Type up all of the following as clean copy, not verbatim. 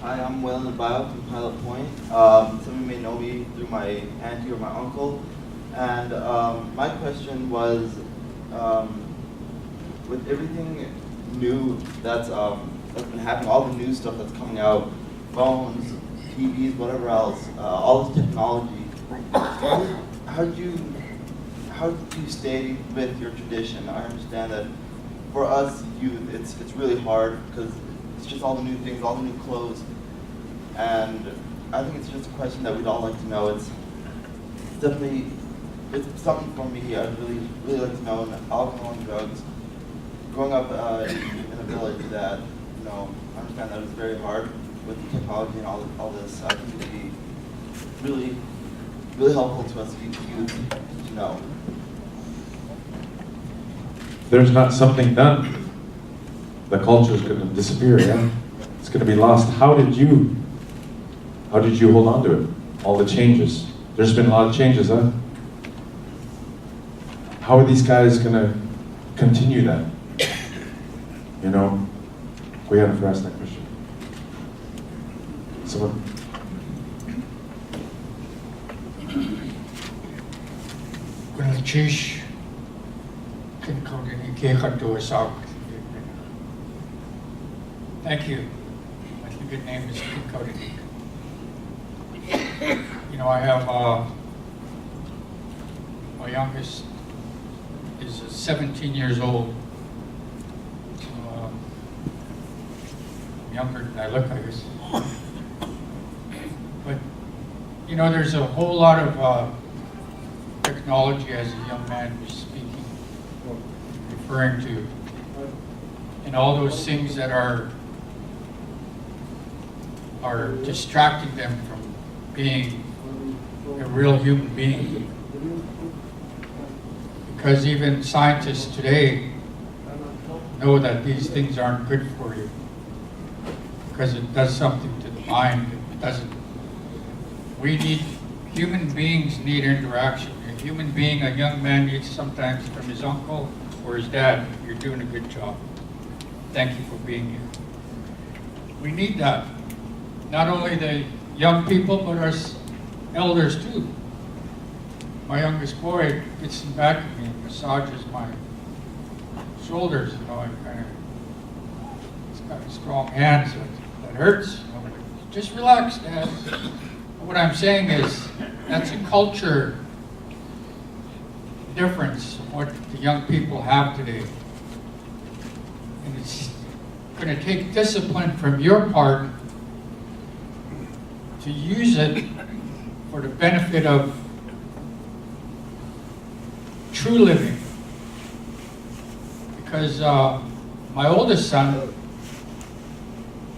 Hi, I'm Will Nabayo from Pilot Point. Some of you may know me through my auntie or my uncle. And my question was, with everything new that's been happening, all the new stuff that's coming out, phones, TVs, whatever else, all this technology, how do you stay with your tradition? I understand that for us youth, it's really hard because it's just all the new things, all the new clothes, and I think it's just a question that we'd all like to know. It's definitely something for me. I'd really like to know. And alcohol and drugs. Growing up in a village that I understand that it's very hard with the technology and all this. I think it'd be really helpful to us youth to know. If there's not something done, the culture is going to disappear. Yeah, it's going to be lost. How did you hold on to it? All the changes. There's been a lot of changes, huh? How are these guys going to continue that? We haven't asked that question. Someone. Chish can come in to us out. Thank you. I think his name is Cody. I have my youngest is 17 years old. Younger than I look, I guess. But there's a whole lot of technology, as a young man was speaking, referring to, and all those things that are distracting them from being a real human being. Because even scientists today know that these things aren't good for you, because it does something to the mind. It doesn't. Human beings need interaction. A human being, a young man needs sometimes from his uncle or his dad. You're doing a good job. Thank you for being here. We need that. Not only the young people, but us elders too. My youngest boy gets in back of me and massages my shoulders. He's got strong hands. That hurts. Just relax, Dad. What I'm saying is that's a culture difference of what the young people have today. And it's going to take discipline from your part to use it for the benefit of true living. Because my oldest son,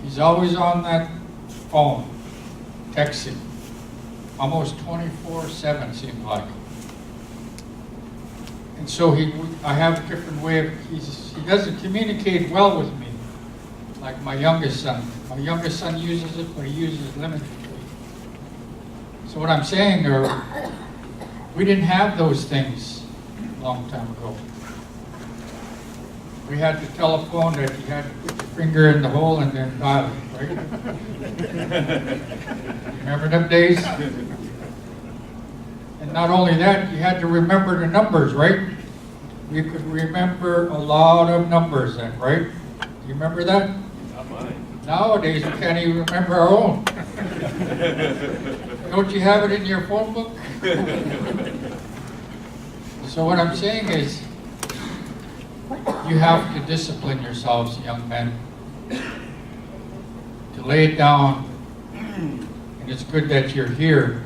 he's always on that phone, texting, almost 24/7 seems like. And so I have a different way of, he doesn't communicate well with me, like my youngest son. My youngest son uses it, but he uses it limitedly. So what I'm saying are, we didn't have those things a long time ago. We had the telephone that you had to put your finger in the hole and then dial it, right? Remember them days? And not only that, you had to remember the numbers, right? You could remember a lot of numbers then, right? Do you remember that? Not mine. Nowadays, we can't even remember our own. Don't you have it in your phone book? So what I'm saying is, you have to discipline yourselves, young men, to lay it down. And it's good that you're here,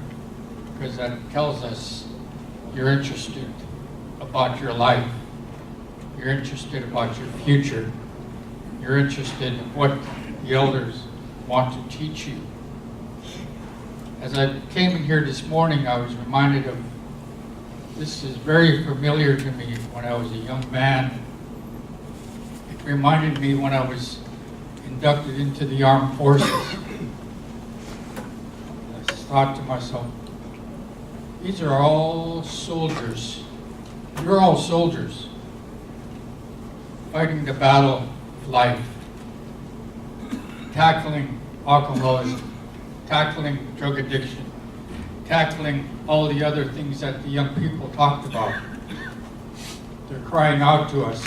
because that tells us you're interested about your life. You're interested about your future. You're interested in what the elders want to teach you. As I came in here this morning, I was reminded of, this is very familiar to me when I was a young man. It reminded me when I was inducted into the armed forces. I thought to myself, these are all soldiers. You're all soldiers fighting the battle of life, tackling alcoholism, tackling drug addiction, tackling all the other things that the young people talked about. They're crying out to us.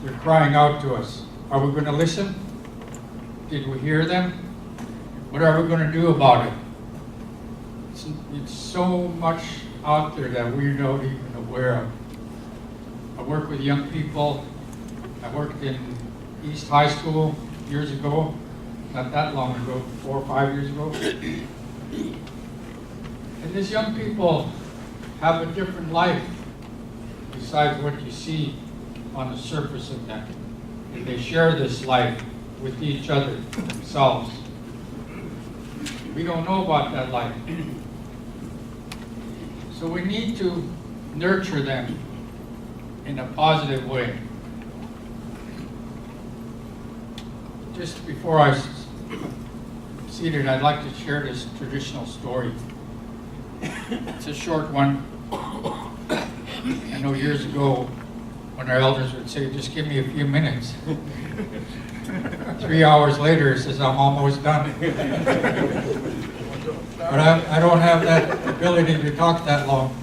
They're crying out to us. Are we going to listen? Did we hear them? What are we going to do about it? It's so much out there that we're not even aware of. I work with young people. I worked in East High School years ago, not that long ago, 4 or 5 years ago. And these young people have a different life besides what you see on the surface of them. And they share this life with each other, themselves. We don't know about that life. So we need to nurture them in a positive way. Just before I seated, I'd like to share this traditional story. It's a short one. I know years ago when our elders would say, just give me a few minutes. 3 hours later, it says, I'm almost done. But I don't have that ability to talk that long.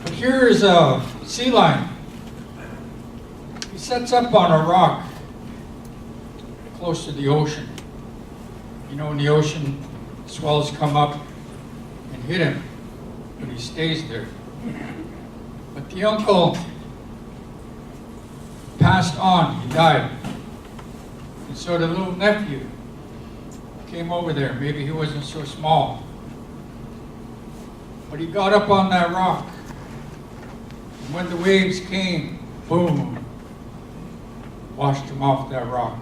But here is a sea lion. He sets up on a rock close to the ocean. You know, in the ocean, swells come up and hit him, but he stays there. But the uncle passed on, he died. And so the little nephew came over there. Maybe he wasn't so small. But he got up on that rock. And when the waves came, boom, washed him off that rock.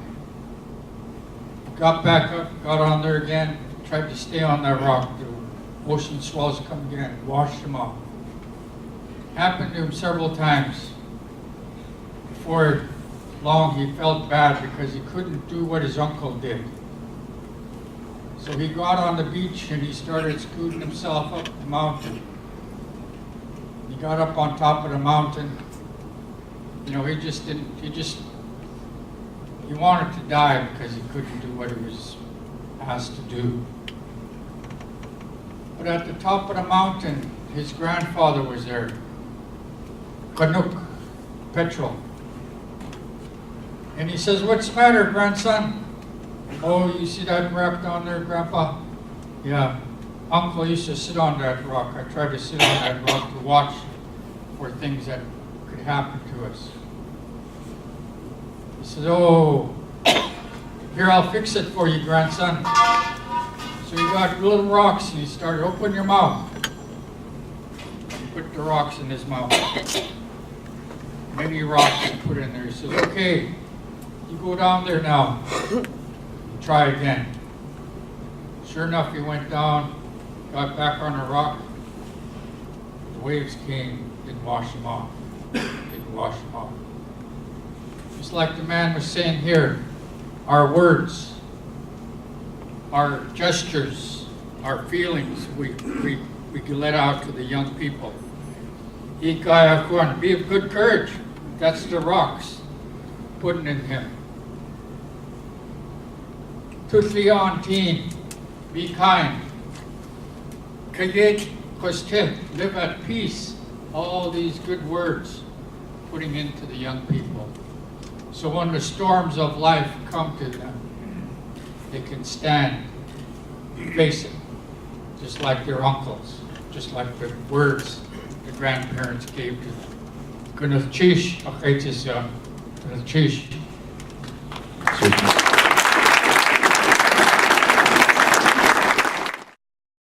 Got back up, got on there again, tried to stay on that rock. The ocean swells come again, washed him off. Happened to him several times. Before long, he felt bad because he couldn't do what his uncle did. So he got on the beach and he started scooting himself up the mountain. He got up on top of the mountain. You know, he wanted to die because he couldn't do what he was asked to do. But at the top of the mountain, his grandfather was there, Canuck, Petrol. And he says, what's the matter, grandson? Oh, you see that rock down there, Grandpa? Yeah. Uncle used to sit on that rock. I tried to sit on that rock to watch for things that could happen to us. He said, oh, here, I'll fix it for you, grandson. So he got little rocks and he started, open your mouth. He put the rocks in his mouth. Many rocks he put in there. He says, okay, you go down there now. Try again. Sure enough, he went down, got back on the rock. The waves came, didn't wash him off. Didn't wash him off. Just like the man was saying here, our words, our gestures, our feelings, we can let out to the young people. Be of good courage. That's the rocks putting in him. Tutlian teen, be kind. Kayet kostet, live at peace. All these good words putting into the young people. So when the storms of life come to them, they can stand, face it, just like their uncles, just like the words the grandparents gave to them. Gonna chish,